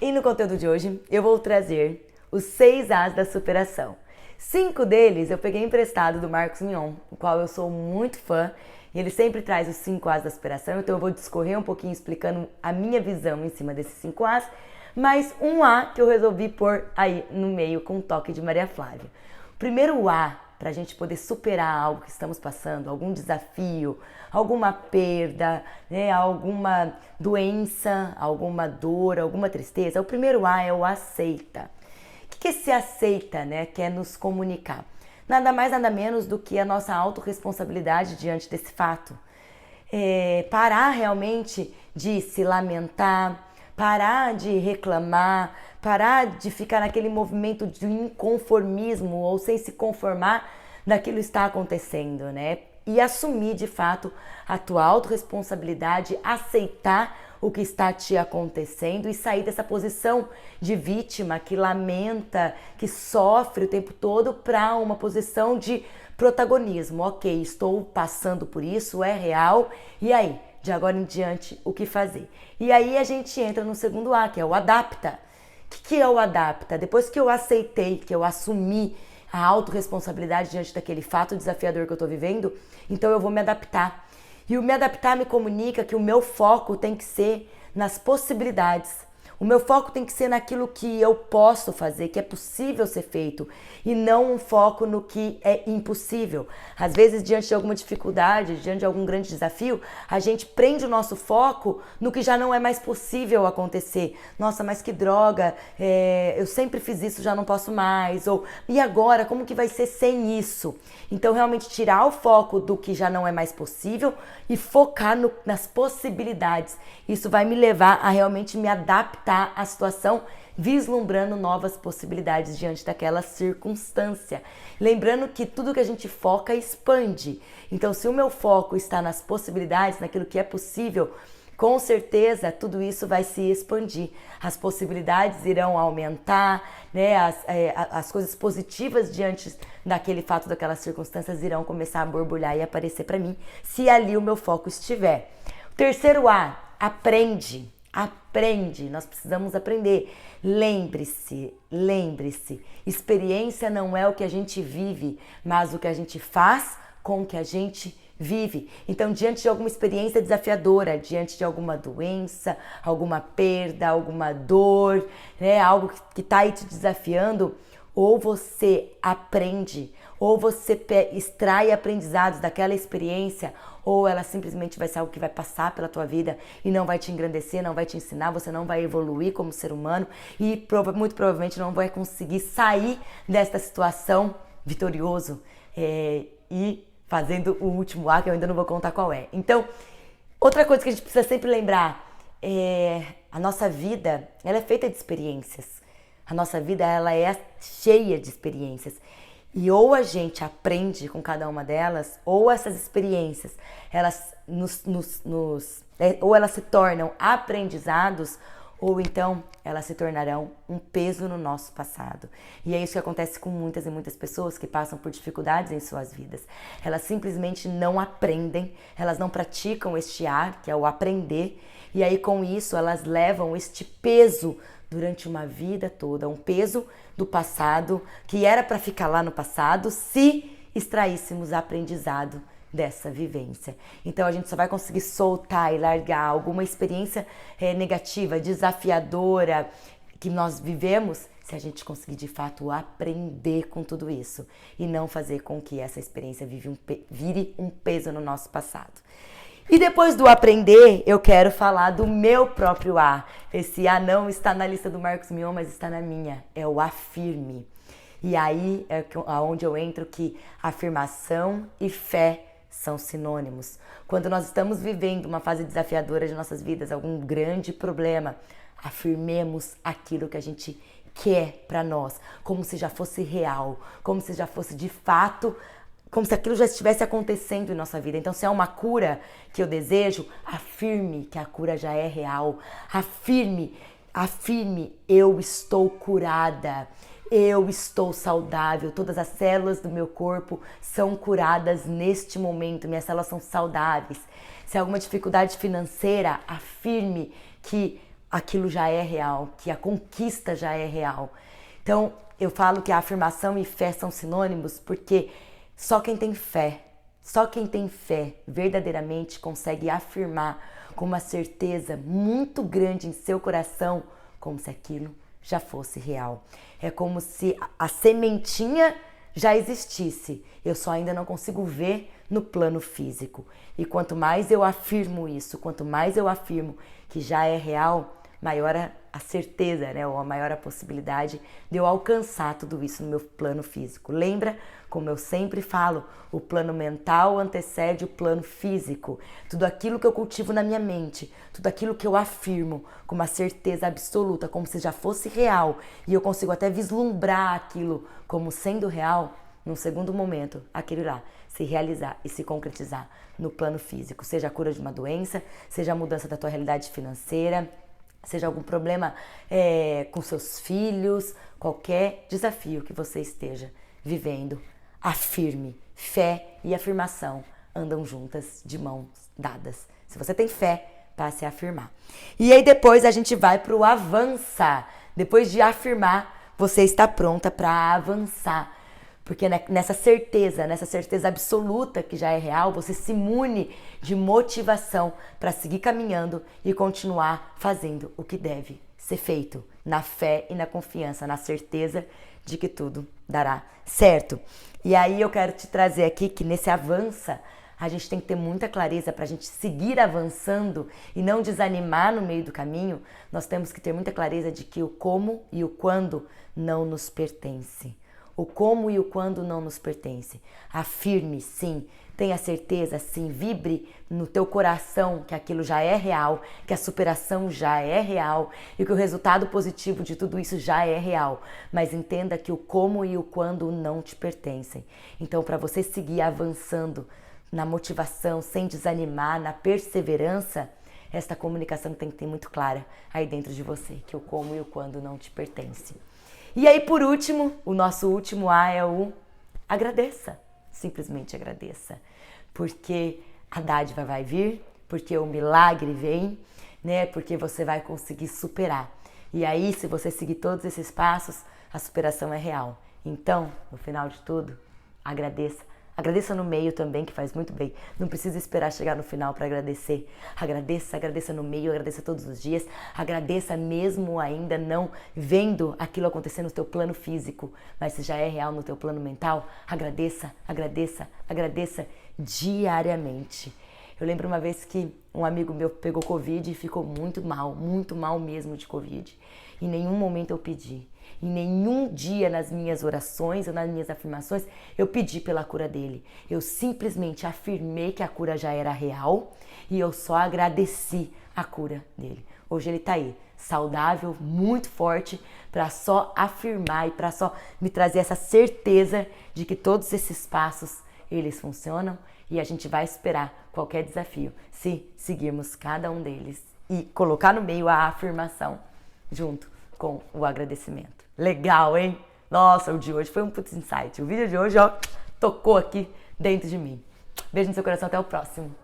E no conteúdo de hoje eu vou trazer os 6 As da superação. 5 deles eu peguei emprestado do Marcos Mion, o qual eu sou muito fã, e ele sempre traz os 5 As da superação, então eu vou discorrer um pouquinho explicando a minha visão em cima desses 5 As, mas um A que eu resolvi pôr aí no meio com um toque de Maria Flávia. O primeiro A, para a gente poder superar algo que estamos passando, algum desafio, alguma perda, né, alguma doença, alguma dor, alguma tristeza, o primeiro A é o aceita. O que esse aceita, né, quer nos comunicar? Nada mais, nada menos do que a nossa autorresponsabilidade diante desse fato. Parar realmente de se lamentar, parar de reclamar, parar de ficar naquele movimento de inconformismo ou sem se conformar daquilo que está acontecendo, né? E assumir de fato a tua autorresponsabilidade, aceitar o que está te acontecendo e sair dessa posição de vítima que lamenta, que sofre o tempo todo, para uma posição de protagonismo. Ok, estou passando por isso, é real, e aí? De agora em diante, o que fazer? E aí a gente entra no segundo A, que é o adapta. O que é o adapta? Depois que eu aceitei, que eu assumi a autorresponsabilidade diante daquele fato desafiador que eu estou vivendo, então eu vou me adaptar. E o me adaptar me comunica que o meu foco tem que ser nas possibilidades. O meu foco tem que ser naquilo que eu posso fazer, que é possível ser feito, e não um foco no que é impossível. Às vezes, diante de alguma dificuldade, diante de algum grande desafio, a gente prende o nosso foco no que já não é mais possível acontecer. Nossa, mas que droga, eu sempre fiz isso, já não posso mais. Ou, e agora, como que vai ser sem isso? Então, realmente tirar o foco do que já não é mais possível e focar nas possibilidades. Isso vai me levar a realmente me adaptar à situação, vislumbrando novas possibilidades diante daquela circunstância. Lembrando que tudo que a gente foca expande. Então, se o meu foco está nas possibilidades, naquilo que é possível, com certeza tudo isso vai se expandir. As possibilidades irão aumentar, né? As coisas positivas diante daquele fato, daquelas circunstâncias irão começar a borbulhar e aparecer para mim, se ali o meu foco estiver. O terceiro A, aprende. Aprende, nós precisamos aprender. Lembre-se, experiência não é o que a gente vive, mas o que a gente faz com o que a gente vive. Então, diante de alguma experiência desafiadora, diante de alguma doença, alguma perda, alguma dor, né, algo que está aí te desafiando, ou você aprende, ou você extrai aprendizados daquela experiência, ou ela simplesmente vai ser algo que vai passar pela tua vida e não vai te engrandecer, não vai te ensinar, você não vai evoluir como ser humano e muito provavelmente não vai conseguir sair desta situação vitorioso e fazendo o último A, que eu ainda não vou contar qual é. Então, outra coisa que a gente precisa sempre lembrar é a nossa vida, ela é feita de experiências. A nossa vida, ela é cheia de experiências. E ou a gente aprende com cada uma delas, ou essas experiências, elas ou elas se tornam aprendizados, ou então elas se tornarão um peso no nosso passado. E é isso que acontece com muitas e muitas pessoas que passam por dificuldades em suas vidas. Elas simplesmente não aprendem, elas não praticam este ar, que é o aprender, e aí com isso elas levam este peso durante uma vida toda, um peso do passado que era para ficar lá no passado se extraíssemos aprendizado dessa vivência. Então a gente só vai conseguir soltar e largar alguma experiência negativa, desafiadora que nós vivemos se a gente conseguir de fato aprender com tudo isso e não fazer com que essa experiência vire um peso no nosso passado. E depois do aprender, eu quero falar do meu próprio A. Esse A não está na lista do Marcos Mion, mas está na minha. É o afirme. E aí é onde eu entro que afirmação e fé são sinônimos. Quando nós estamos vivendo uma fase desafiadora de nossas vidas, algum grande problema, afirmemos aquilo que a gente quer para nós, como se já fosse real, como se já fosse de fato, como se aquilo já estivesse acontecendo em nossa vida. Então, se é uma cura que eu desejo, afirme que a cura já é real. Afirme, eu estou curada, eu estou saudável, todas as células do meu corpo são curadas neste momento, minhas células são saudáveis. Se há alguma dificuldade financeira, afirme que aquilo já é real, que a conquista já é real. Então, eu falo que a afirmação e fé são sinônimos porque só quem tem fé verdadeiramente consegue afirmar com uma certeza muito grande em seu coração, como se aquilo já fosse real. É como se a sementinha já existisse, eu só ainda não consigo ver no plano físico. E quanto mais eu afirmo isso, quanto mais eu afirmo que já é real, maior a certeza, né? Ou maior a possibilidade de eu alcançar tudo isso no meu plano físico. Lembra, como eu sempre falo, o plano mental antecede o plano físico. Tudo aquilo que eu cultivo na minha mente, tudo aquilo que eu afirmo com uma certeza absoluta, como se já fosse real, e eu consigo até vislumbrar aquilo como sendo real, num segundo momento, aquilo lá se realizar e se concretizar no plano físico, seja a cura de uma doença, seja a mudança da tua realidade financeira, seja algum problema com seus filhos, qualquer desafio que você esteja vivendo, afirme. Fé e afirmação andam juntas de mãos dadas. Se você tem fé, passe a afirmar. E aí depois a gente vai para o avançar. Depois de afirmar, você está pronta para avançar. Porque nessa certeza absoluta que já é real, você se mune de motivação para seguir caminhando e continuar fazendo o que deve ser feito, na fé e na confiança, na certeza de que tudo dará certo. E aí eu quero te trazer aqui que nesse avança, a gente tem que ter muita clareza para a gente seguir avançando e não desanimar no meio do caminho. Nós temos que ter muita clareza de que o como e o quando não nos pertence. O como e o quando não nos pertence. Afirme, sim. Tenha certeza, sim. Vibre no teu coração que aquilo já é real, que a superação já é real e que o resultado positivo de tudo isso já é real. Mas entenda que o como e o quando não te pertencem. Então, para você seguir avançando na motivação, sem desanimar, na perseverança, esta comunicação tem que ter muito clara aí dentro de você, que o como e o quando não te pertencem. E aí, por último, o nosso último A é o agradeça. Simplesmente agradeça. Porque a dádiva vai vir, porque o milagre vem, né? Porque você vai conseguir superar. E aí, se você seguir todos esses passos, a superação é real. Então, no final de tudo, agradeça. Agradeça no meio também, que faz muito bem. Não precisa esperar chegar no final para agradecer. Agradeça no meio, agradeça todos os dias. Agradeça mesmo ainda não vendo aquilo acontecer no teu plano físico. Mas se já é real no teu plano mental, agradeça diariamente. Eu lembro uma vez que um amigo meu pegou Covid e ficou muito mal mesmo de Covid. Em nenhum momento eu pedi. Em nenhum dia nas minhas orações ou nas minhas afirmações eu pedi pela cura dele. Eu simplesmente afirmei que a cura já era real e eu só agradeci a cura dele. Hoje ele tá aí, saudável, muito forte, para só afirmar e para só me trazer essa certeza de que todos esses passos, eles funcionam e a gente vai esperar qualquer desafio se seguirmos cada um deles e colocar no meio a afirmação junto com o agradecimento. Legal, hein? Nossa, o de hoje foi um putz insight. O vídeo de hoje, ó, tocou aqui dentro de mim. Beijo no seu coração, até o próximo.